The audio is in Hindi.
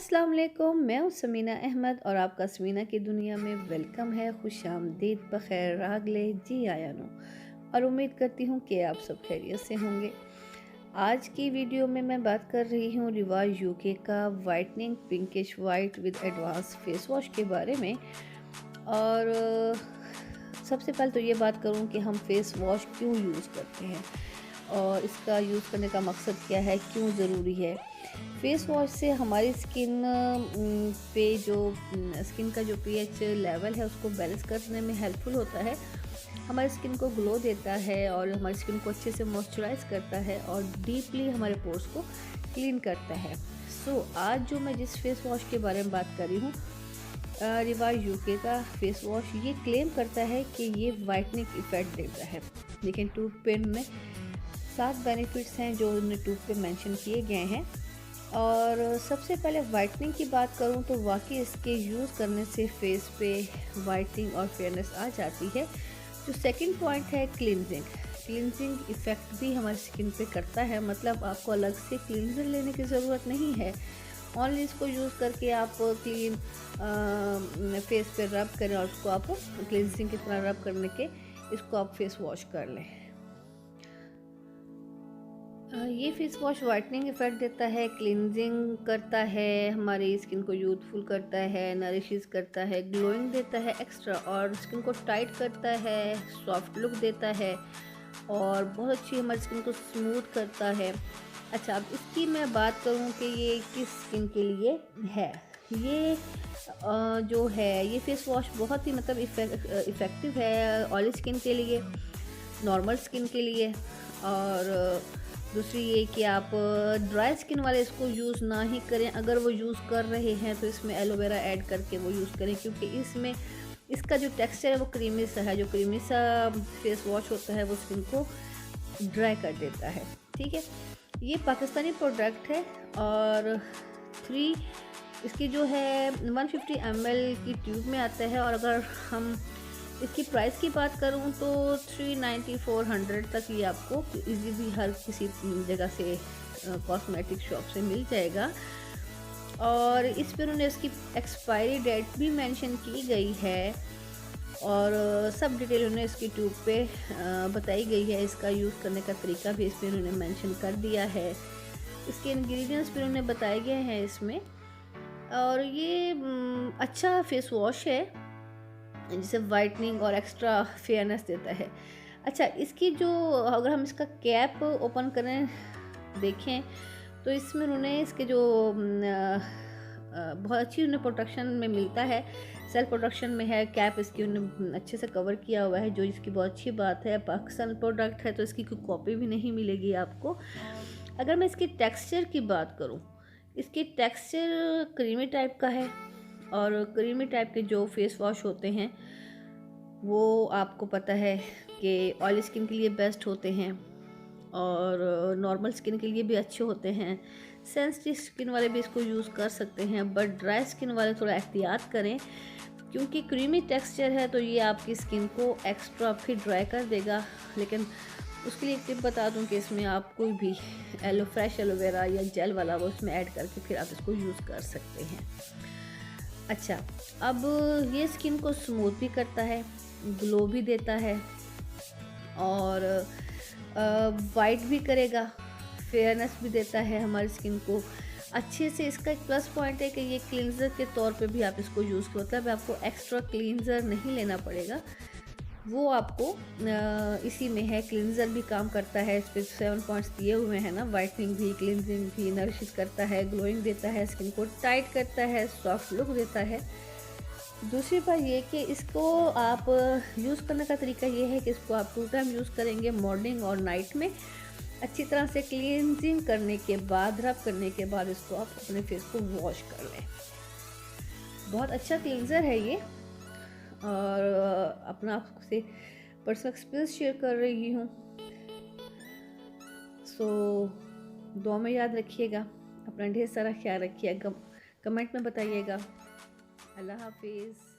अस्सलाम वालेकुम, मैं हूँ समीना अहमद और आपका समीना की दुनिया में वेलकम है। खुशामदीद, बखैर रागले जी आया नो। और उम्मीद करती हूँ कि आप सब खैरियत से होंगे। आज की वीडियो में मैं बात कर रही हूँ रिवाज यूके का whitening pinkish white with advance face wash के बारे में। और सबसे पहले तो ये बात करूँ कि हम फेस वॉश क्यों यूज़ करते हैं और इसका यूज़ करने का मकसद क्या है, क्यों ज़रूरी है। फेस वॉश से हमारी स्किन पे जो स्किन का जो पीएच लेवल है उसको बैलेंस करने में हेल्पफुल होता है। हमारी स्किन को ग्लो देता है और हमारी स्किन को अच्छे से मॉइस्चराइज करता है और डीपली हमारे पोर्स को क्लीन करता है। आज जो मैं जिस फेस वॉश के बारे में बात कर रही हूँ, रिवाज यूके का फेस वॉश, ये क्लेम करता है कि ये वाइटनिंग इफेक्ट देता है। लेकिन ट्यूब पे में 7 बेनिफिट्स हैं जो उन्होंने ट्यूब पे मेंशन किए गए हैं। और सबसे पहले वाइटनिंग की बात करूं तो वाकई इसके यूज़ करने से फेस पे वाइटनिंग और फेयरनेस आ जाती है। जो सेकंड पॉइंट है क्लींजिंग इफ़ेक्ट भी हमारी स्किन पे करता है। मतलब आपको अलग से क्लींजर लेने की ज़रूरत नहीं है, ओनली इसको यूज़ करके आप क्लीन फेस पे रब करें और उसको आप क्लींजिंग की तरह रब करने के इसको आप फेस वॉश कर लें। ये फेस वॉश वाइटनिंग इफेक्ट देता है, क्लींजिंग करता है, हमारी स्किन को यूथफुल करता है, नरिशेस करता है, ग्लोइंग देता है एक्स्ट्रा, और स्किन को टाइट करता है, सॉफ्ट लुक देता है और बहुत अच्छी हमारी स्किन को स्मूथ करता है। अच्छा, अब इसकी मैं बात करूँ कि ये किस स्किन के लिए है। ये जो है ये फेस वॉश बहुत ही मतलब इफ़ेक्टिव है ऑयली स्किन के लिए, नॉर्मल स्किन के लिए। और दूसरी ये कि आप ड्राई स्किन वाले इसको यूज़ ना ही करें। अगर वो यूज़ कर रहे हैं तो इसमें एलोवेरा ऐड करके वो यूज़ करें, क्योंकि इसमें इसका जो टेक्सचर है वो क्रीमी सा है। जो क्रीमी सा फेस वॉश होता है वो स्किन को ड्राई कर देता है। ठीक है, ये पाकिस्तानी प्रोडक्ट है और 3 इसकी जो है 150 ml की ट्यूब में आता है। और अगर हम इसकी प्राइस की बात करूं तो 390-400 तक ये आपको इजीली हर किसी जगह से कॉस्मेटिक शॉप से मिल जाएगा। और इस पर उन्होंने इसकी एक्सपायरी डेट भी मेंशन की गई है और सब डिटेल उन्होंने इसकी ट्यूब पे बताई गई है। इसका यूज़ करने का तरीका भी इस पर उन्होंने मेंशन कर दिया है। इसके इंग्रेडिएंट्स भी उन्होंने बताए गए हैं इसमें। और ये अच्छा फेस वॉश है जिसे वाइटनिंग और एक्स्ट्रा फेयरनेस देता है। अच्छा, इसकी जो अगर हम इसका कैप ओपन करें देखें तो इसमें उन्होंने इसके जो बहुत अच्छी उन्हें प्रोटेक्शन में मिलता है, सेल्फ प्रोटेक्शन में है। कैप इसकी उन्हें अच्छे से कवर किया हुआ है, जो इसकी बहुत अच्छी बात है। पाकिस्तान प्रोडक्ट है तो इसकी कोई कॉपी भी नहीं मिलेगी आपको। अगर मैं इसकी टेक्सचर की बात करूँ, इसकी टेक्सचर क्रीमी टाइप का है। और क्रीमी टाइप के जो फेस वॉश होते हैं वो आपको पता है कि ऑयली स्किन के लिए बेस्ट होते हैं और नॉर्मल स्किन के लिए भी अच्छे होते हैं। सेंसिटिव स्किन वाले भी इसको यूज़ कर सकते हैं, बट ड्राई स्किन वाले थोड़ा एहतियात करें, क्योंकि क्रीमी टेक्सचर है तो ये आपकी स्किन को एक्स्ट्रा फिर ड्राई कर देगा। लेकिन उसके लिए एक टिप बता दूं कि इसमें आप कोई भी फ्रेश एलोवेरा या जेल वाला वो इसमें ऐड करके फिर आप इसको यूज़ कर सकते हैं। अच्छा, अब ये स्किन को स्मूथ भी करता है, ग्लो भी देता है और वाइट भी करेगा, फेयरनेस भी देता है हमारी स्किन को अच्छे से। इसका एक प्लस पॉइंट है कि ये क्लींजर के तौर पे भी आप इसको यूज़ कर, मतलब आपको एक्स्ट्रा क्लींजर नहीं लेना पड़ेगा, वो आपको इसी में है। क्लींजर भी काम करता है, इस पर 7 पॉइंट्स दिए हुए हैं ना। वाइटनिंग भी, क्लींजिंग भी, नरिश करता है, ग्लोइंग देता है, स्किन को टाइट करता है, सॉफ्ट लुक देता है। दूसरी बात ये कि इसको आप यूज़ करने का तरीका ये है कि इसको आप 2 टाइम यूज़ करेंगे, मॉर्निंग और नाइट में। अच्छी तरह से क्लींजिंग करने के बाद, रब करने के बाद इसको आप अपने फेस को वॉश कर लें। बहुत अच्छा क्लींजर है ये और अपना आपसे पर्सनल एक्सपीरियंस शेयर कर रही हूँ। दुआ में याद रखिएगा, अपना ढेर सारा ख्याल रखिएगा, कमेंट में बताइएगा। अल्लाह हाफिज़।